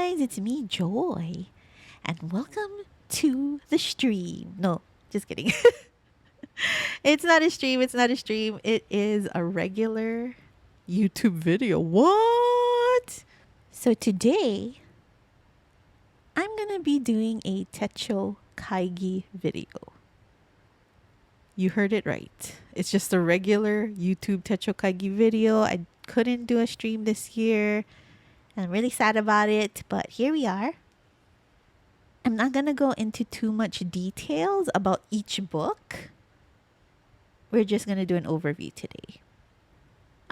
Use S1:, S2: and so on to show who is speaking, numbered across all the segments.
S1: guys, it's me, Joy, and welcome to the stream. No, just kidding. It's not a stream, it's not a stream. It is a regular YouTube video. What? So today, I'm gonna be doing a Techo Kaigi video. You heard it right. It's just a regular YouTube Techo Kaigi video. I couldn't do a stream this year. I'm really sad about it, but here we are. I'm not going to go into too much details about each book. We're just going to do an overview today.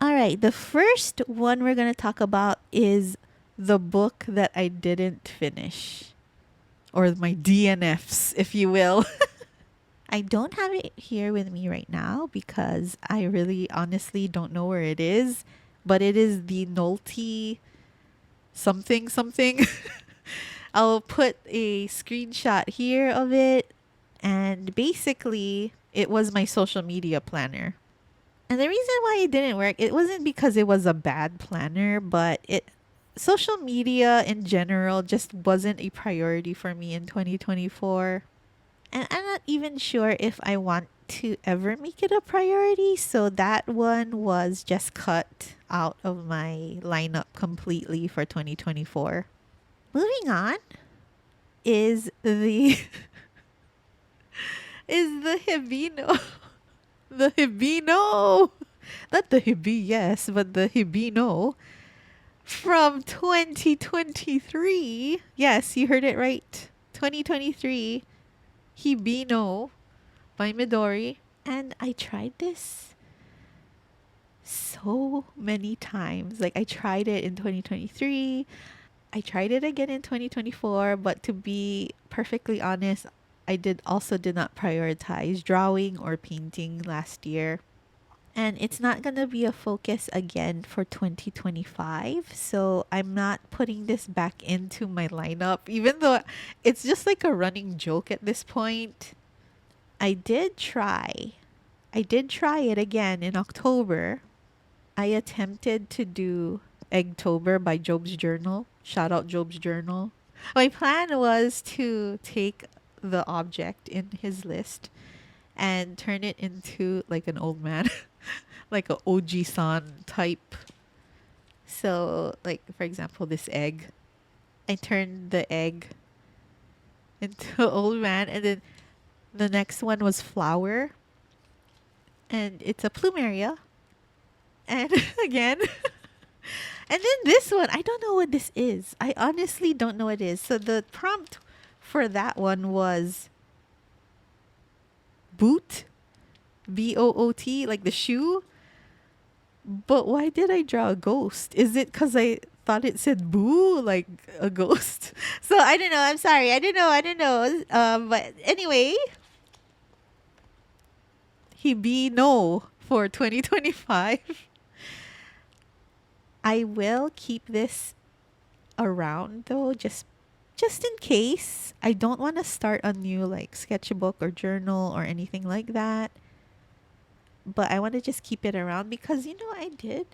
S1: All right, the first one we're going to talk about is the book that I didn't finish, or my DNFs, if you will. I don't have it here with me right now because I really honestly don't know where it is, but it is the Nolte something something. I'll put a screenshot here of it, and basically it was my social media planner. And the reason why it didn't work, it wasn't because it was a bad planner, but social media in general just wasn't a priority for me in 2024. And I'm not even sure if I want to ever make it a priority, so that one was just cut out of my lineup completely for 2024. Moving on is the Hibino. The Hibino. Not the Hibi, yes, but the Hibino from 2023. Yes, you heard it right. 2023 Hibino by Midori. And I tried this so many times. Like, I tried it in 2023. I tried it again in 2024. But to be perfectly honest, I did not prioritize drawing or painting last year. And it's not going to be a focus again for 2025. So I'm not putting this back into my lineup, even though it's just like a running joke at this point. I did try it again in October. I attempted to do Eggtober by Job's Journal. Shout out Job's Journal. My plan was to take the object in his list and turn it into like an old man, like a Oji-san type. So, like, for example, this egg. I turned the egg into an old man, and then the next one was flower. And it's a plumeria. And again. And then this one, I don't know what this is. I honestly don't know what it is. So the prompt for that one was boot. BOOT, like the shoe. But why did I draw a ghost? Is it because I thought it said boo, like a ghost? So I don't know. I'm sorry. I don't know. But anyway, Hibino for 2025. I will keep this around though, just in case. I don't want to start a new like sketchbook or journal or anything like that. But I want to just keep it around because, I did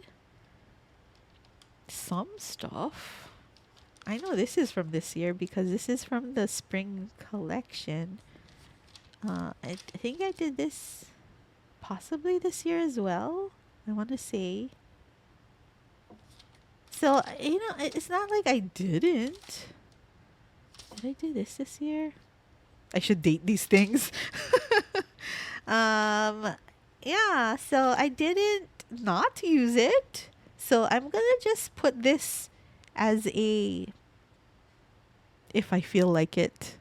S1: some stuff. I know this is from this year because this is from the spring collection. I think I did this possibly this year as well. I want to say. So, it's not like I didn't. Did I do this year? I should date these things. Yeah, so I didn't not use it. So I'm going to just put this as if I feel like it.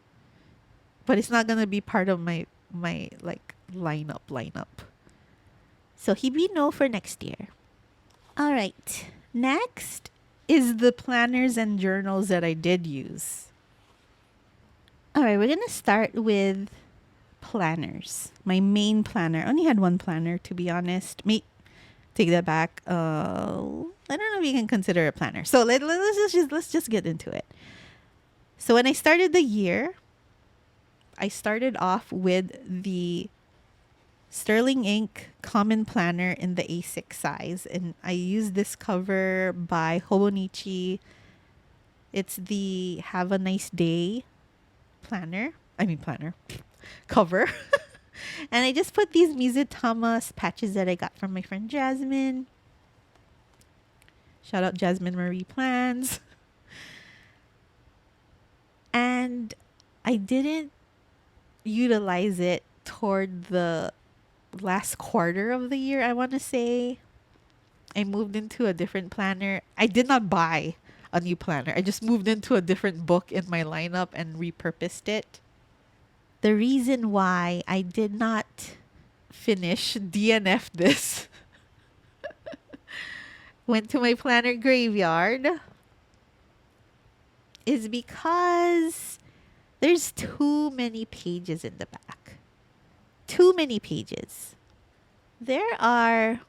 S1: But it's not going to be part of my like lineup. So Hibino for next year. All right. Next is the planners and journals that I did use. All right, we're going to start with planners. My main planner. I only had one planner, to be honest. Take that back. I don't know if you can consider a planner. So let's just get into it. So when I started the year, I started off with the Sterling Ink Common Planner in the A6 size. And I used this cover by Hobonichi. It's the Have a Nice Day planner cover. And I just put these Mizutama patches that I got from my friend Jasmine. Shout out Jasmine Marie Plans. And I didn't utilize it toward the last quarter of the year, I want to say. I moved into a different planner. I did not buy a new planner. I just moved into a different book in my lineup and repurposed it. The reason why I did not finish DNF this went to my planner graveyard is because there's too many pages in the back. Too many pages. There are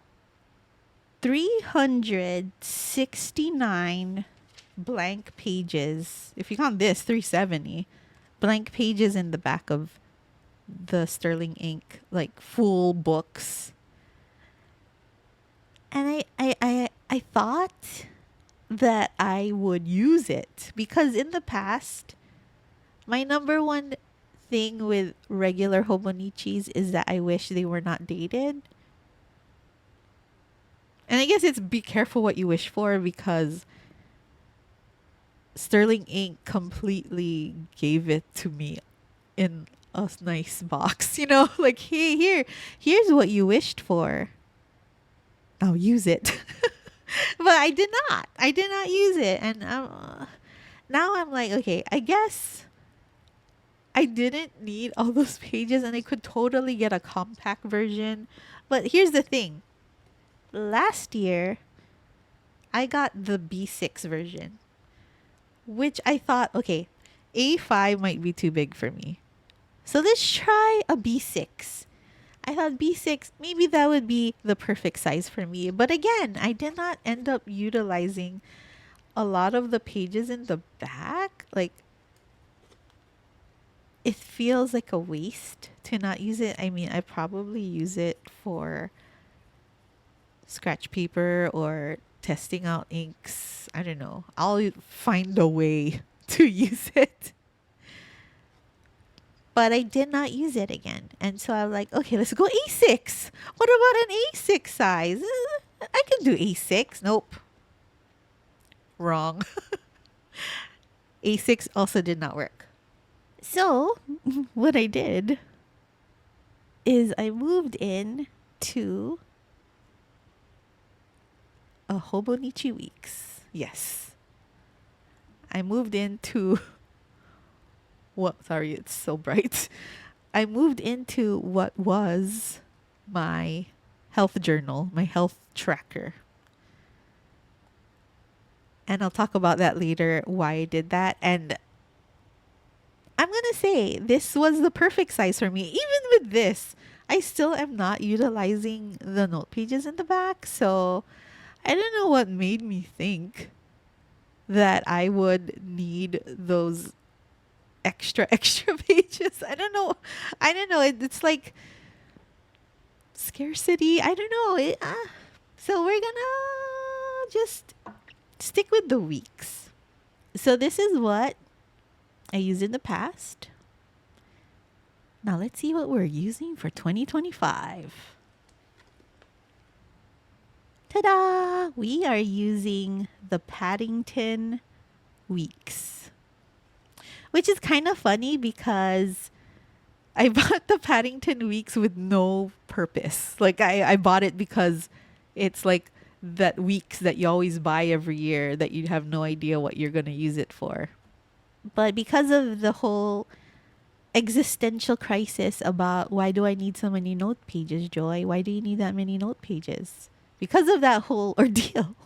S1: 369 blank pages. If you count this, 370 blank pages in the back of the Sterling Ink, like full books. And I thought that I would use it because in the past, my number one thing with regular Hobonichis is that I wish they were not dated. And I guess it's be careful what you wish for because Sterling Ink completely gave it to me in a nice box, like, hey, here's what you wished for. Now use it. But I did not use it. And now I'm like, okay, I guess I didn't need all those pages and I could totally get a compact version. But here's the thing. Last year, I got the B6 version, which I thought, okay, A5 might be too big for me. So let's try a B6. I thought B6, maybe that would be the perfect size for me. But again, I did not end up utilizing a lot of the pages in the back. Like, it feels like a waste to not use it. I mean, I probably use it for scratch paper or testing out inks. I don't know. I'll find a way to use it. But I did not use it again. And so I'm like, okay, let's go A6. What about an A6 size? I can do A6. Nope. Wrong. A6 also did not work. So what I did is I moved in to a Hobonichi Weeks. Yes. I moved into sorry, it's so bright. I moved into what was my health journal, my health tracker. And I'll talk about that later, why I did that. And I'm going to say this was the perfect size for me. Even with this, I still am not utilizing the note pages in the back. So I don't know what made me think that I would need those extra pages. I don't know. It's like scarcity. I don't know. So we're gonna just stick with the weeks. So this is what I used in the past. Now let's see what we're using for 2025. Ta-da! We are using the Paddington Weeks, which is kind of funny because I bought the Paddington Weeks with no purpose. Like I bought it because it's like that weeks that you always buy every year that you have no idea what you're going to use it for. But because of the whole existential crisis about why do I need so many note pages, Joy? Why do you need that many note pages? Because of that whole ordeal,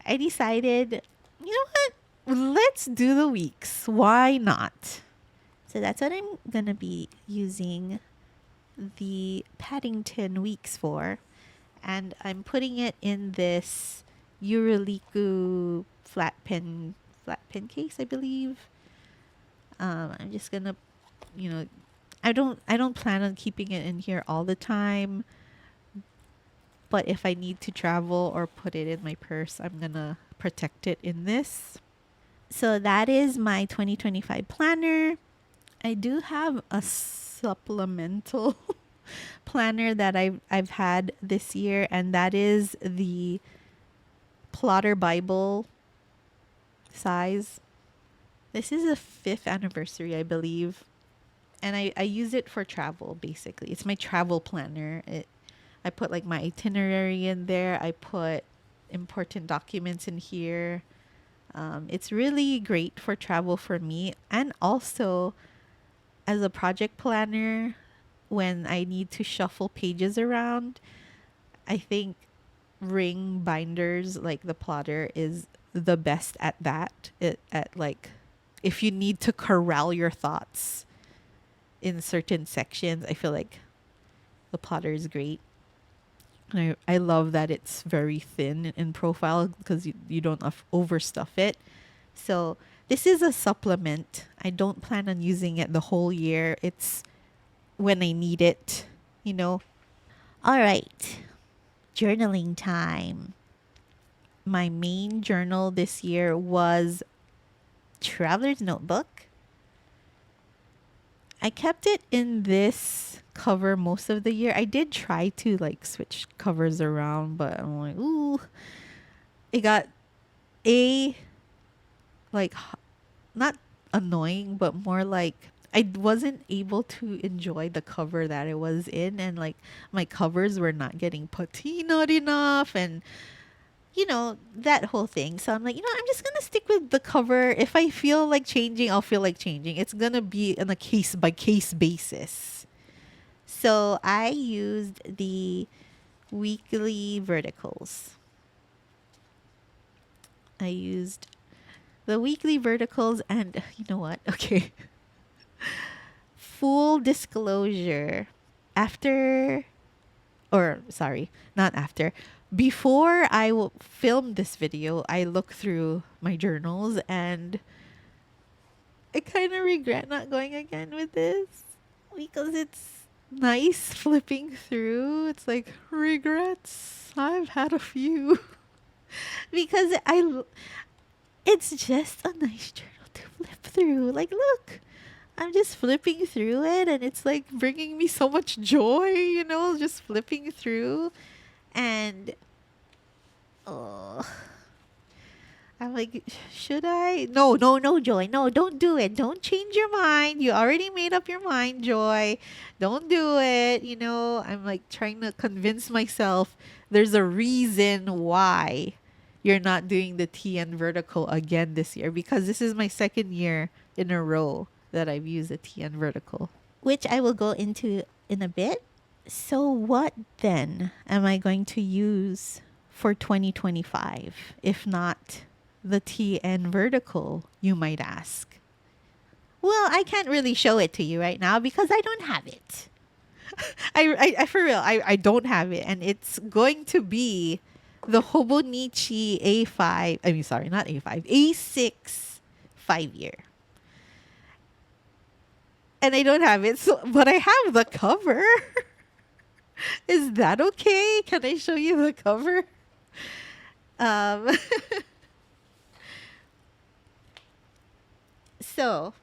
S1: I decided, you know what? Let's do the weeks. Why not? So that's what I'm going to be using the Paddington Weeks for. And I'm putting it in this Euroliku flat pen case, I believe. I'm just going to, I don't plan on keeping it in here all the time. But if I need to travel or put it in my purse, I'm going to protect it in this. So that is my 2025 planner. I do have a supplemental planner that I've had this year, and that is the Plotter Bible size. This is the 5th anniversary, I believe. And I use it for travel, basically. It's my travel planner. I put like my itinerary in there. I put important documents in here. It's really great for travel for me, and also as a project planner when I need to shuffle pages around. I think ring binders like the plotter is the best at that. At like if you need to corral your thoughts in certain sections, I feel like the plotter is great. I love that it's very thin in profile because you don't overstuff it. So this is a supplement. I don't plan on using it the whole year. It's when I need it, you know. All right. Journaling time. My main journal this year was Traveler's Notebook. I kept it in this cover most of the year. I did try to like switch covers around, but I'm like, ooh, it got a like not annoying, but more like I wasn't able to enjoy the cover that it was in, and like my covers were not getting patinaed enough, and that whole thing. So I'm like, I'm just gonna stick with the cover. If I feel like changing, I'll feel like changing. It's gonna be on a case by case basis. So I used the weekly verticals. I used the weekly verticals, and you know what? Okay. Full disclosure. After, or sorry, not after. Before I filmed this video, I looked through my journals, and I kind of regret not going again with this because it's nice flipping through. It's like regrets. I've had a few because it's just a nice journal to flip through. Like, look, I'm just flipping through it, and it's like bringing me so much joy, just flipping through. And oh, I'm like, should I? No, no, no, Joy. No, don't do it. Don't change your mind. You already made up your mind, Joy. Don't do it. I'm like trying to convince myself there's a reason why you're not doing the TN vertical again this year, because this is my second year in a row that I've used the TN vertical, which I will go into in a bit. So what then am I going to use for 2025, if not the TN vertical, you might ask? Well, I can't really show it to you right now because I don't have it. I for real, I don't have it. And it's going to be the Hobonichi A5. I mean, sorry, not A5, A6 5-year. And I don't have it, but I have the cover. Is that okay? Can I show you the cover? So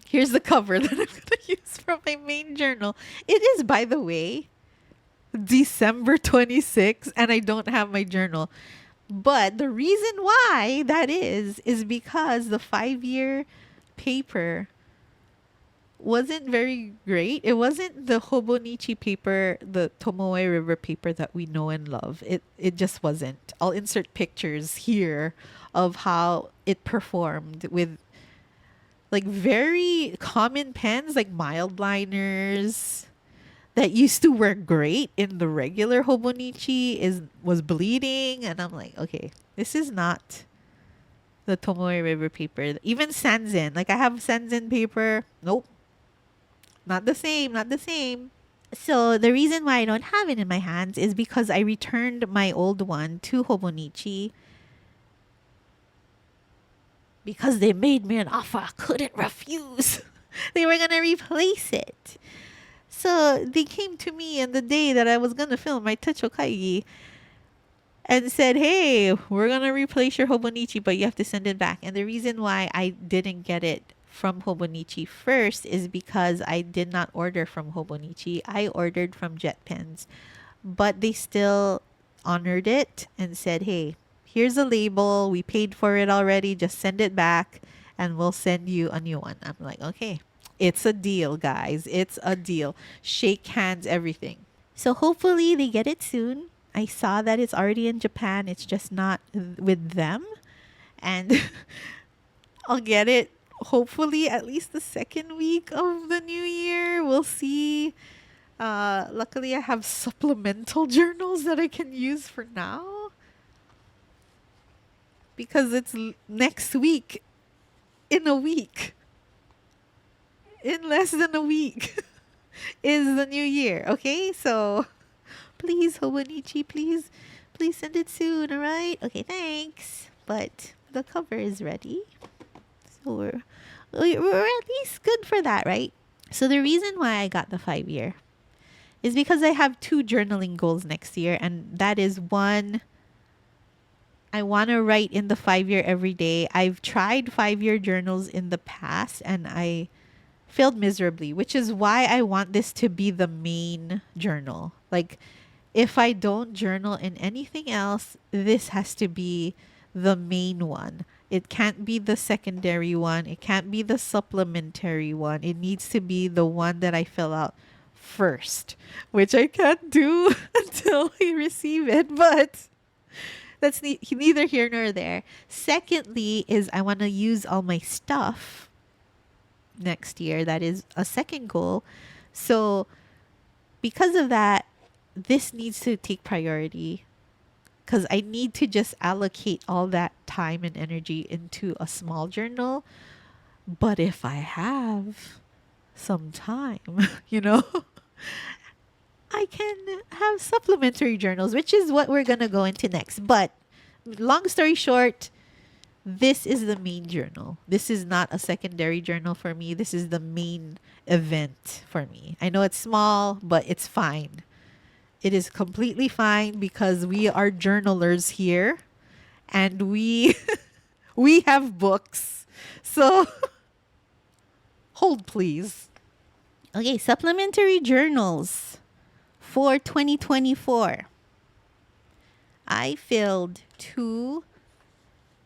S1: here's the cover that I'm going to use from my main journal. It is, by the way, December 26th, and I don't have my journal. But the reason why that is because the 5-year paper wasn't very great. It wasn't the Hobonichi paper, the Tomoe River paper that we know and love. It just wasn't. I'll insert pictures here of how it performed with like very common pens, like mild liners that used to work great in the regular Hobonichi was bleeding, and I'm like, okay, this is not the Tomoe River paper. Even Sanzen, like I have Sanzen paper. Nope. Not the same, not the same. So the reason why I don't have it in my hands is because I returned my old one to Hobonichi because they made me an offer I couldn't refuse. They were going to replace it. So they came to me on the day that I was going to film my Techo Kaigi, and said, "Hey, we're gonna replace your Hobonichi, but you have to send it back." And the reason why I didn't get it from Hobonichi first is because I did not order from Hobonichi. I ordered from Jet Pens, but they still honored it and said, "Hey, here's a label. We paid for it already. Just send it back, and we'll send you a new one." I'm like, "Okay, it's a deal, guys. It's a deal. Shake hands, everything." So hopefully they get it soon. I saw that it's already in Japan. It's just not with them. And I'll get it hopefully at least the second week of the new year. We'll see. Luckily, I have supplemental journals that I can use for now because it's next week, in a week, in less than a week, is the new year. Okay, so please, Hobonichi, please send it soon. All right. Okay, thanks. But the cover is ready, so we're at least good for that, right? So the reason why I got the 5 year is because I have two journaling goals next year, and that is one, I want to write in the 5 year every day. I've tried 5 year journals in the past and I failed miserably, which is why I want this to be the main journal. Like, if I don't journal in anything else, this has to be the main one. It can't be the secondary one. It can't be the supplementary one. It needs to be the one that I fill out first, which I can't do until I receive it. But that's neither here nor there. Secondly, is I want to use all my stuff next year. That is a second goal. So because of that, this needs to take priority because I need to just allocate all that time and energy into a small journal. But if I have some time, you know, I can have supplementary journals, which is what we're going to go into next. But long story short, this is the main journal. This is not a secondary journal for me. This is the main event for me. I know it's small, but it's fine. It is completely fine because we are journalers here and we we have books. So hold please. Okay, supplementary journals for 2024. I filled 2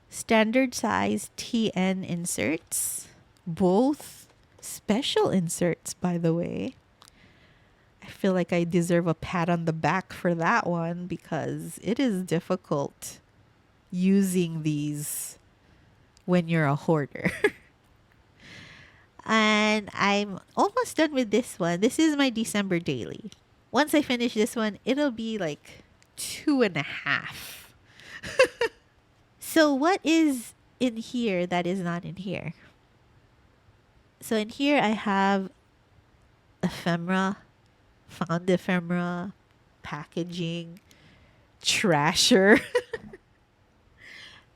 S1: standard size TN inserts, both special inserts, by the way. I feel like I deserve a pat on the back for that one because it is difficult using these when you're a hoarder. And I'm almost done with this one. This is my December daily. Once I finish this one, it'll be like 2.5. So what is in here that is not in here? So in here I have ephemera, found ephemera, packaging, trasher,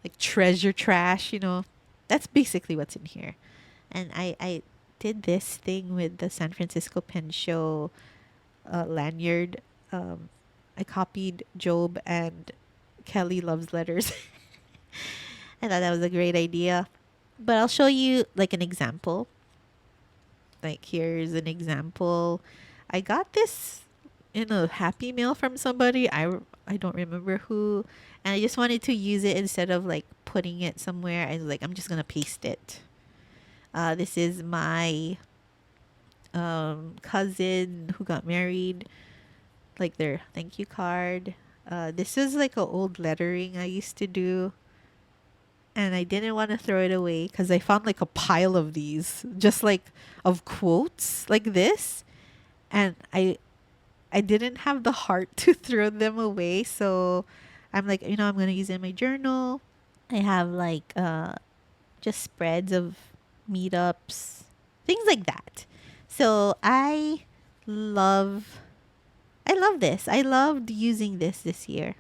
S1: like treasure trash, you know. That's basically what's in here. And I did this thing with the San Francisco Pen Show lanyard. I copied Job and Kelly Loves Letters. I thought that was a great idea. But I'll show you like an example. Like here's an example. I got this in a Happy Mail from somebody. I don't remember who. And I just wanted to use it instead of like putting it somewhere. I was like, I'm just going to paste it. This is my cousin who got married. Like their thank you card. This is like an old lettering I used to do. And I didn't want to throw it away because I found like a pile of these, just like of quotes like this. And I didn't have the heart to throw them away. So I'm like, you know, I'm going to use it in my journal. I have like just spreads of meetups, things like that. So I love this. I loved using this year.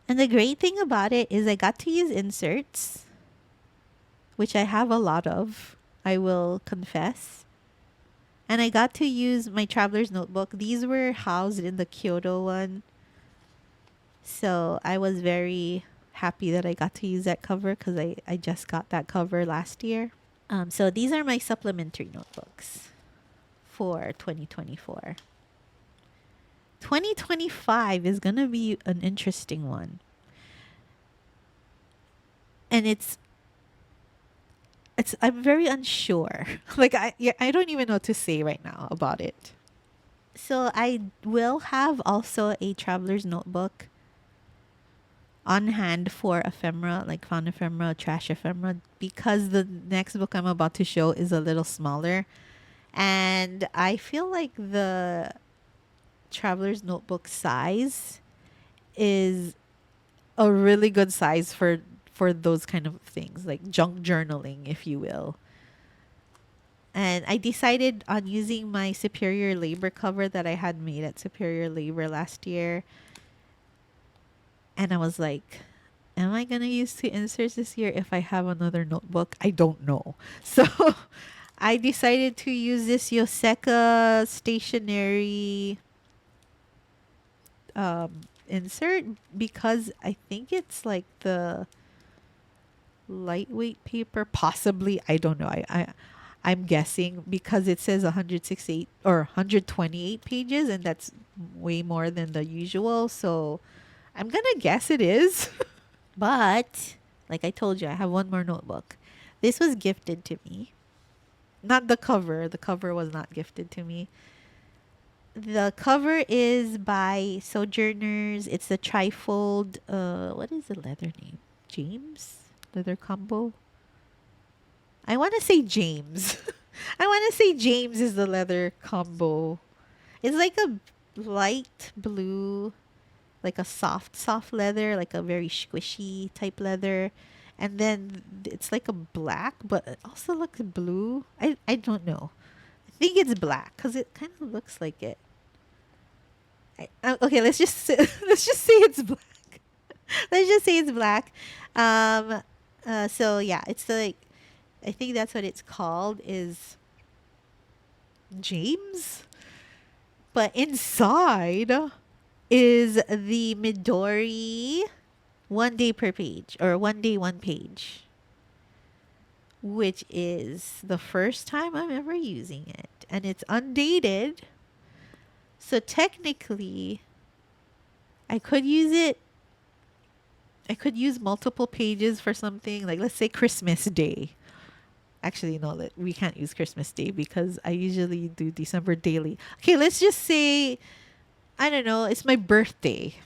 S1: And the great thing about it is I got to use inserts, which I have a lot of, I will confess. And I got to use my traveler's notebook. These were housed in the Kyoto one. So I was very happy that I got to use that cover because I just got that cover last year. So these are my supplementary notebooks for 2024. 2025 is going to be an interesting one. And I'm very unsure. Like I don't even know what to say right now about it. So I will have also a traveler's notebook on hand for ephemera, like found ephemera, trash ephemera, because the next book I'm about to show is a little smaller. And I feel like the traveler's notebook size is a really good size for those kind of things, like junk journaling, if you will. And I decided on using my Superior Labor cover that I had made at Superior Labor last year. And I was like, am I going to use two inserts this year if I have another notebook? I don't know. So I decided to use this Yoseka stationery insert because I think it's like the lightweight paper, possibly. I don't know. I'm guessing because it says 168 or 128 pages, and that's way more than the usual. So I'm gonna guess it is. But like I told you, I have one more notebook. This was gifted to me. Not the cover. The cover was not gifted to me. The cover is by Sojourners. It's the trifold. What is the leather name? James leather combo. I want to say James. I want to say James is the leather combo. It's like a light blue, like a soft leather, like a very squishy type leather. And then it's like a black, but it also looks blue. I don't know. I think it's black because it kind of looks like it. Okay, let's just say, let's just say it's black. Let's just say it's black. Um, so yeah, it's like I think that's what it's called is James. But inside is the Midori 1 day per page or 1 day 1 page, which is the first time I'm ever using it. And it's undated. So technically, I could use it. I could use multiple pages for something like, let's say, Christmas Day. Actually, no, we can't use Christmas Day because I usually do December daily. Okay, let's just say, I don't know, it's my birthday.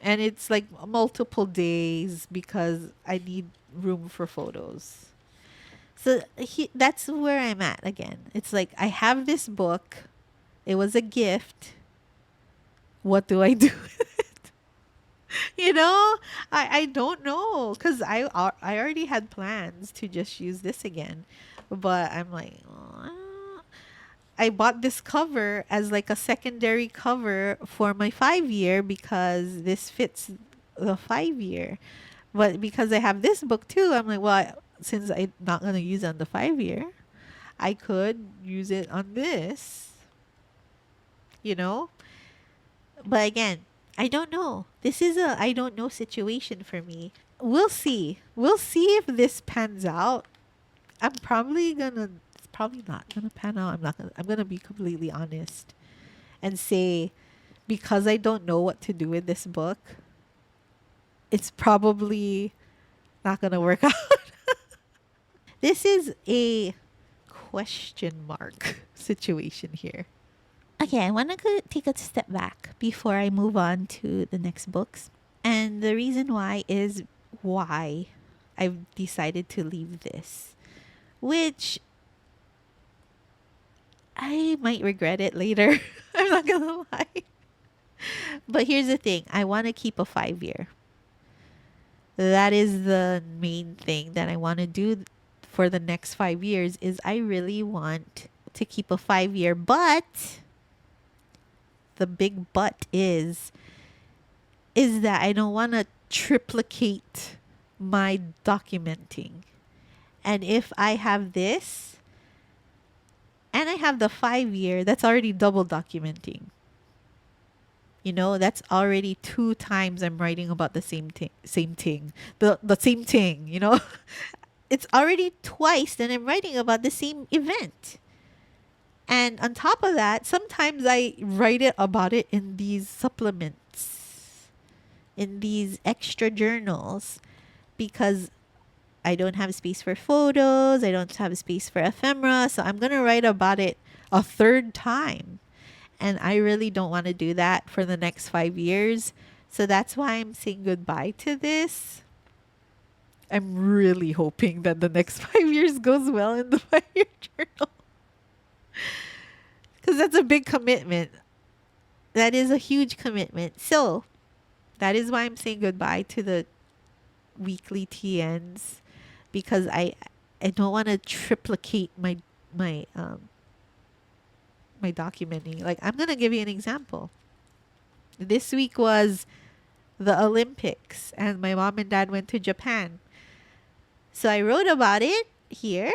S1: And it's like multiple days because I need room for photos. So that's where I'm at again. It's like I have this book. It was a gift. What do I do with it? You know, I don't know because I already had plans to just use this again, but I'm like, "Oh, I bought this cover as like a secondary cover for my 5 year because this fits the 5 year. But because I have this book too, I'm like, well, since I'm not gonna use it on the 5 year, I could use it on this, you know. But again, I don't know. This is a I don't know situation for me. We'll see. We'll see if this pans out. I'm probably gonna. It's probably not gonna pan out. I'm not gonna. I'm gonna be completely honest and say because I don't know what to do with this book, it's probably not gonna work out. This is a question mark situation here. Okay, I want to take a step back before I move on to the next books. And the reason why is why I've decided to leave this, which I might regret it later. I'm not going to lie. But here's the thing I want to keep a 5 year. That is the main thing that I want to do for the next 5 years is I really want to keep a 5 year, but the big but is that I don't want to triplicate my documenting. And if I have this and I have the 5 year, that's already double documenting. That's already two times I'm writing about the same thing, the same thing. It's already twice that I'm writing about the same event. And on top of that, sometimes I write about it in these supplements, in these extra journals, because I don't have space for photos, I don't have space for ephemera, so I'm going to write about it a third time. And I really don't want to do that for the next 5 years. So that's why I'm saying goodbye to this. I'm really hoping that the next 5 years goes well in the 5 year journal. Because that's a big commitment. That is a huge commitment. So that is why I'm saying goodbye to the weekly TNs, because I don't want to triplicate my my documenting. Like, I'm gonna give you an example. This week was the Olympics, and my mom and dad went to Japan. So I wrote about it here,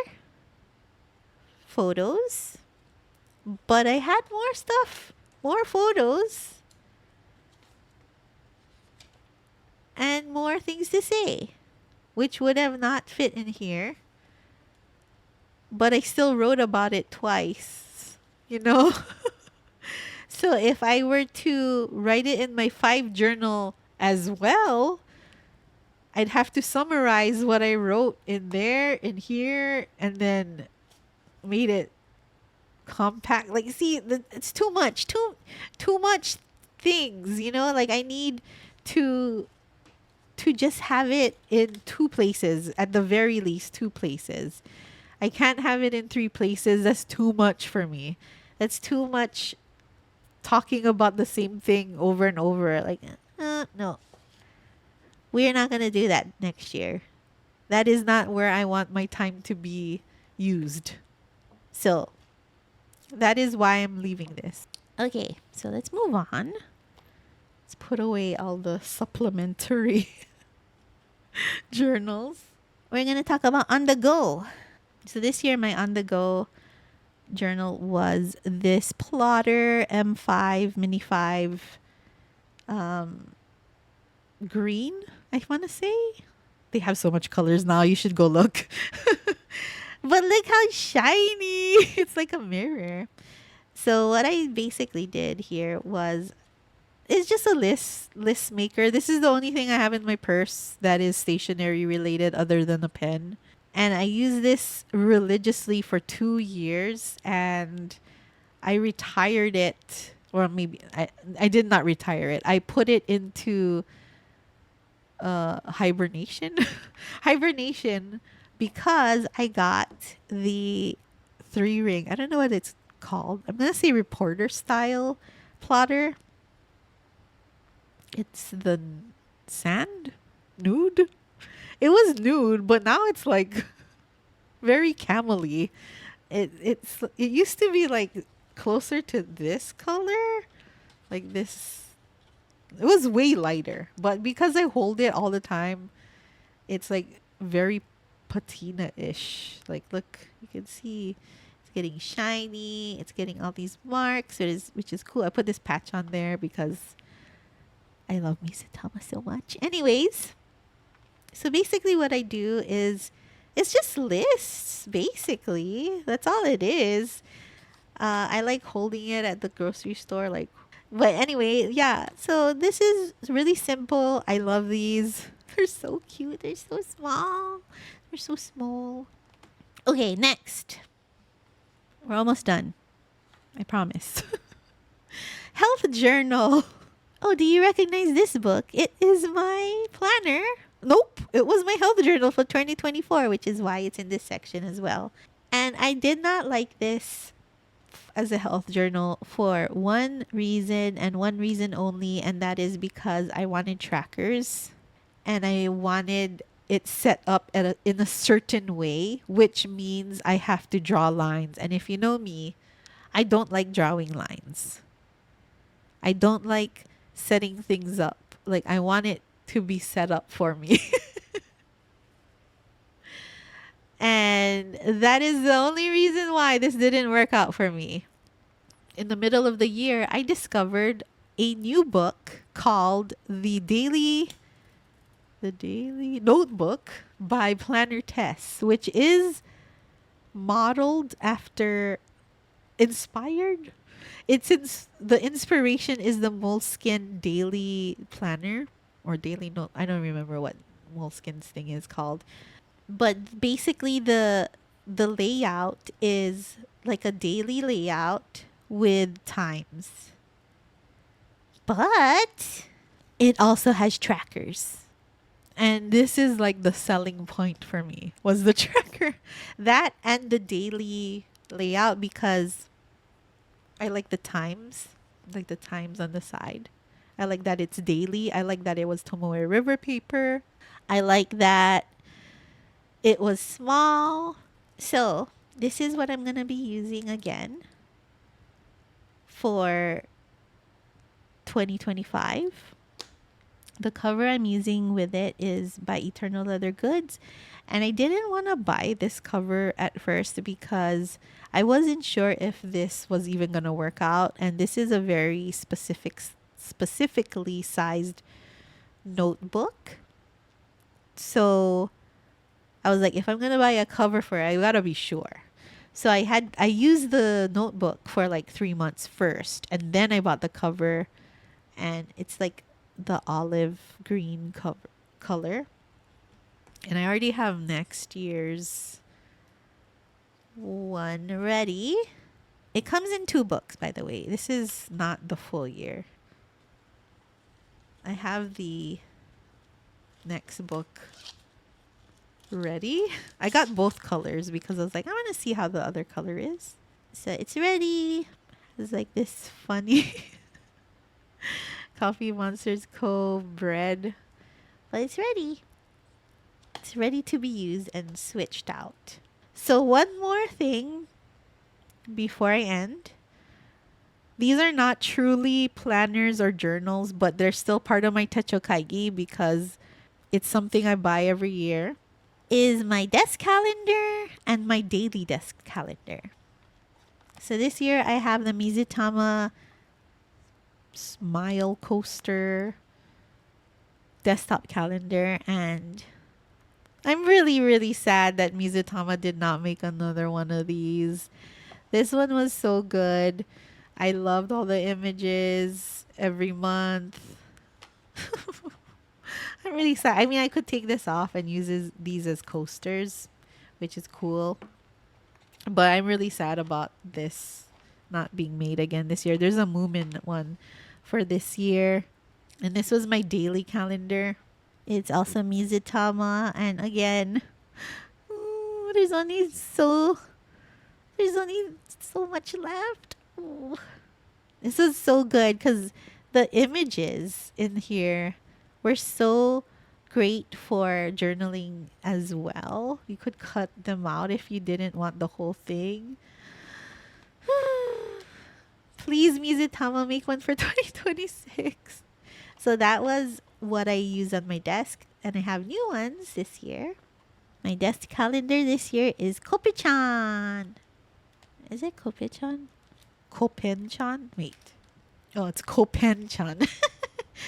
S1: photos, but I had more stuff, more photos, and more things to say, which would have not fit in here. But I still wrote about it twice, you know? So if I were to write it in my 5 journal as well, I'd have to summarize what I wrote in there, in here, and then made it compact. Like, see, it's too much, too much things, Like, I need to just have it in 2 places, at the very least 2 places. I can't have it in 3 places. That's too much for me. That's too much talking about the same thing over and over. Like, no. We're not going to do that next year. That is not where I want my time to be used. So, that is why I'm leaving this. Okay, so let's move on. Let's put away all the supplementary journals. We're going to talk about on the go. So this year, my on the go journal was this plotter M5 Mini 5 green, I want to say. They have so much colors now. You should go look. But look how shiny. It's like a mirror. So what I basically did here was, it's just a list maker. This is the only thing I have in my purse that is stationery related other than a pen. And I used this religiously for 2 years, and I retired it, or maybe I did not retire it. I put it into hibernation. Hibernation, because I got the 3-ring. I don't know what it's called. I'm going to say reporter style plotter. It's the sand nude. It was nude, but now it's like very camely. It used to be like closer to this color, like this. It was way lighter, but because I hold it all the time, it's like very patina-ish. Like, look, you can see it's getting shiny. It's getting all these marks, which is cool. I put this patch on there because I love Misutama so much. Anyways, so basically what I do is, it's just lists, basically. That's all it is. I like holding it at the grocery store, like. But anyway, yeah. So this is really simple. I love these. They're so cute. They're so small. They're so small. Okay, next. We're almost done. I promise. Health journal. Oh, do you recognize this book? It is my planner. Nope. It was my health journal for 2024, which is why it's in this section as well. And I did not like this as a health journal for one reason, and one reason only, and that is because I wanted trackers, and I wanted it set up in a certain way, which means I have to draw lines. And if you know me, I don't like drawing lines. I don't like setting things up. Like, I want it to be set up for me. And that is the only reason why this didn't work out for me. In the middle of the year, I discovered a new book called the Daily Notebook by Planner Tess, which is modeled after inspired. The inspiration is the Moleskine Daily Planner or Daily Note. I don't remember what Moleskine's thing is called, but basically the layout is like a daily layout with times, but it also has trackers. And this is like the selling point for me was the tracker. That and the daily layout because I like the times on the side. I like that it's daily. I like that it was Tomoe River paper. I like that it was small. So this is what I'm going to be using again for 2025. The cover I'm using with it is by Eternal Leather Goods. And I didn't want to buy this cover at first because I wasn't sure if this was even going to work out. And this is a very specifically sized notebook. So I was like, if I'm going to buy a cover for it, I got to be sure. So I used the notebook for like 3 months first. And then I bought the cover. And it's like the olive green color. And I already have next year's one ready. It comes in 2 books, by the way. This is not the full year. I have the next book ready. I got both colors because I was like, I want to see how the other color is. So it's ready. It's like this funny Coffee Monsters Co. bread. But it's ready. It's ready to be used and switched out. So one more thing before I end. These are not truly planners or journals, but they're still part of my Techo Kaigi because it's something I buy every year. Is my desk calendar and my daily desk calendar. So this year I have the Mizutama Smile Coaster desktop calendar, and I'm really, really sad that Mizutama did not make another one of these. This one was so good. I loved all the images every month. I'm really sad. I mean, I could take this off and use these as coasters, which is cool. But I'm really sad about this not being made again this year. There's a Moomin one for this year. And this was my daily calendar. It's also Mizutama. And again, there's only so much left. Ooh. This is so good because the images in here were so great for journaling as well. You could cut them out if you didn't want the whole thing. Please, Mizutama, make one for 2026. So that was what I use on my desk. And I have new ones this year. My desk calendar this year is Kope-chan. Is it Kope-chan? Kopen-chan? Wait. Oh, it's Kopen-chan.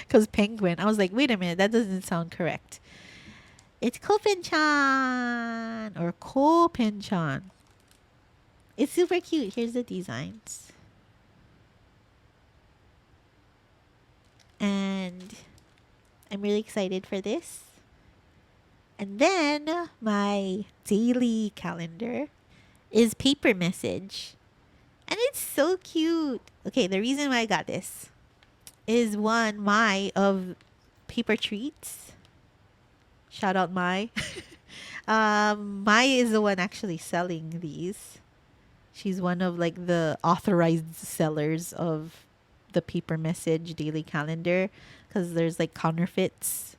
S1: Because penguin. I was like, wait a minute. That doesn't sound correct. It's Kopen-chan. Or Kopen-chan. It's super cute. Here's the designs. And I'm really excited for this. And then my daily calendar is Paper Message. And it's so cute. Okay, the reason why I got this is one, Mai of Paper Treats. Shout out Mai. Mai is the one actually selling these. She's one of like the authorized sellers of the Paper Message daily calendar because there's like counterfeits.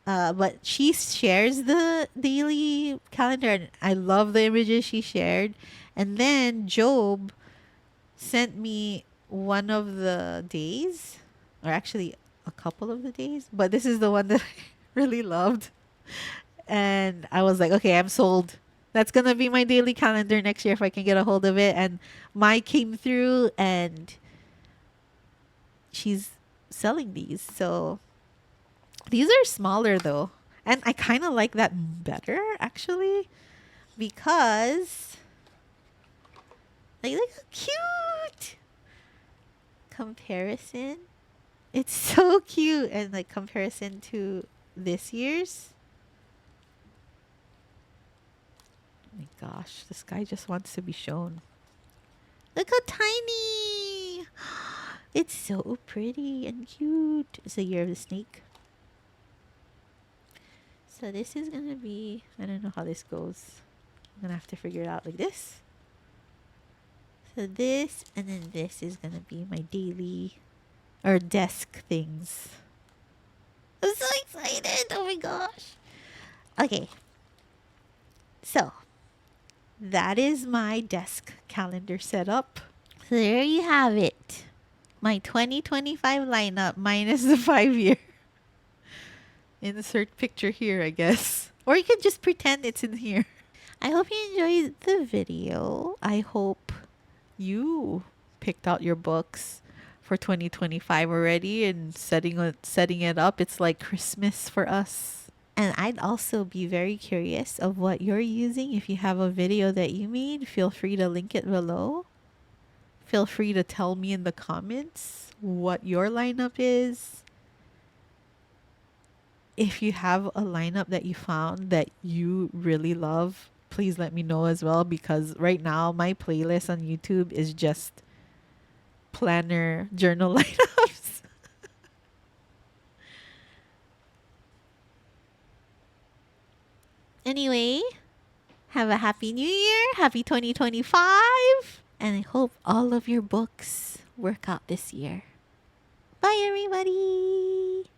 S1: But she shares the daily calendar and I love the images she shared. And then Job sent me one of the days, or actually a couple of the days, but this is the one that I really loved. And I was like, okay, I'm sold. That's going to be my daily calendar next year if I can get a hold of it. And Mai came through and she's selling these. So these are smaller though. And I kind of like that better actually because like look how cute. Comparison. It's so cute and like comparison to this year's. Oh my gosh, this guy just wants to be shown. Look how tiny. It's so pretty and cute. It's the year of the snake. So this is gonna be, I don't know how this goes. I'm gonna have to figure it out like this. So this and then this is gonna be my daily or desk things. I'm so excited. Oh my gosh. Okay. So that is my desk calendar setup. So there you have it. My 2025 lineup minus the 5-year. Insert picture here, I guess. Or you can just pretend it's in here. I hope you enjoyed the video. I hope you picked out your books for 2025 already and setting it up. It's like Christmas for us. And I'd also be very curious of what you're using. If you have a video that you made, feel free to link it below. Feel free to tell me in the comments what your lineup is. If you have a lineup that you found that you really love, please let me know as well, because right now my playlist on YouTube is just planner journal lineups. Anyway, have a happy new year. Happy 2025. And I hope all of your books work out this year. Bye, everybody.